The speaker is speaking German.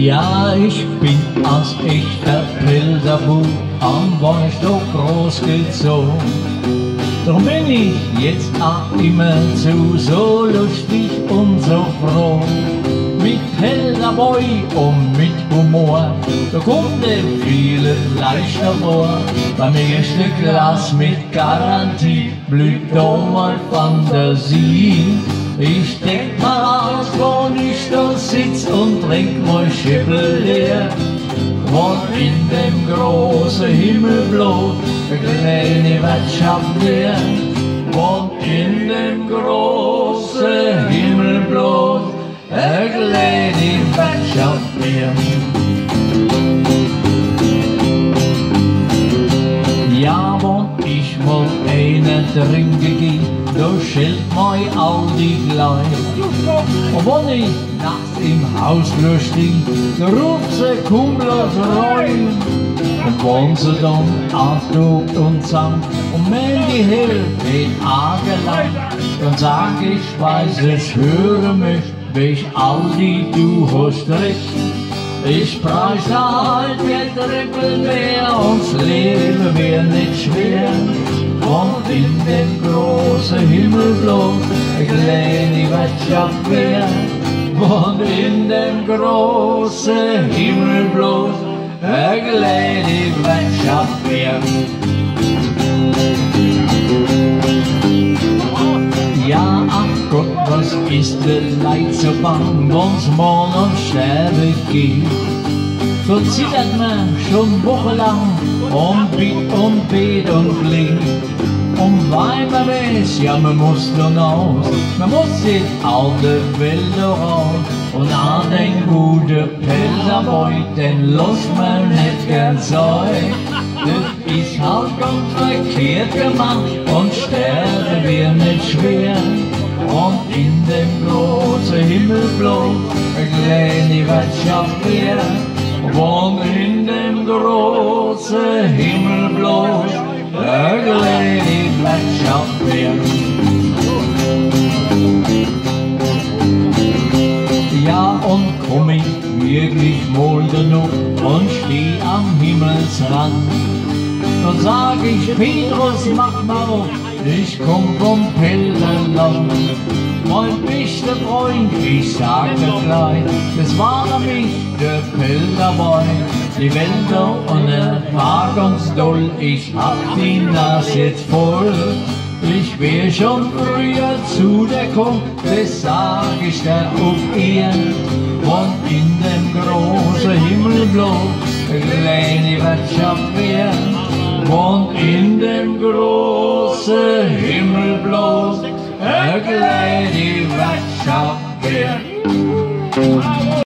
Ja, ich bin als echter Pilserbub am Wollstock großgezogen. Drum bin ich jetzt auch immerzu so lustig und so froh. Mit Pilserboy und mit Humor, da kommt dem vielen leichter vor. Beim ersten Glas mit Garantie blüht da mal Fantasie. Ich denk mal aus, wo ich da sitz und trink mal Schippel leer. Und in dem großen Himmelblau eine kleine Wirtschaft leer. Und in dem großen Himmelblau eine kleine Wirtschaft leer. Ja, wenn ich mal einen trinken geh, da schillt mei Aldi gleich. Und wenn ich nachts im Hausflur steh, da ruft sie Kumpler rein. Und wenn sie dann auftaucht und sang, und wenn die Hälfte tagelang, dann sag ich, weiß es, höre mich, welch Aldi, du hast recht. Ich preis halt der Trippel mehr, uns Leben wär nicht schwer. Und in dem großen Himmelblau eine kleine Wirtschaft wär. Und in dem großen Himmelblau eine kleine Wirtschaft wär. Ja, ach Gott, was ist denn Leid so bang, wenn's morgen sterben geht. So zittert man schon wochenlang und bitt und bet und fleht. Und weil man weiß, ja man muss dann aus, man muss in alle Wälder raus. Und an den guten Pilserboy, den lässt man nicht gern sein. Das ist halt ganz verkehrt gemacht und sterben wir nicht schwer. Und in dem großen Himmelblau eine kleine Wirtschaft wär. Und in dem großen Himmelblau eine kleine Wirtschaft wär. Ja, und komm ich wirklich mal genug und steh am Himmelsrand, dann sag ich, Petrus, mach mal auf, ich komm vom Pilserland. Mein bester Freund, ich sag dir gleich, das war nämlich der Pilserboy. Die Wälder und er war ganz doll, ich hab die Nase jetzt voll. Ich wär schon früher zu dir gekommen, das sag ich dir auf Ehren. Und in dem großen Himmelblau eine kleine Wirtschaft wär. Und in dem großen Himmelblau eine kleine Wirtschaft wär.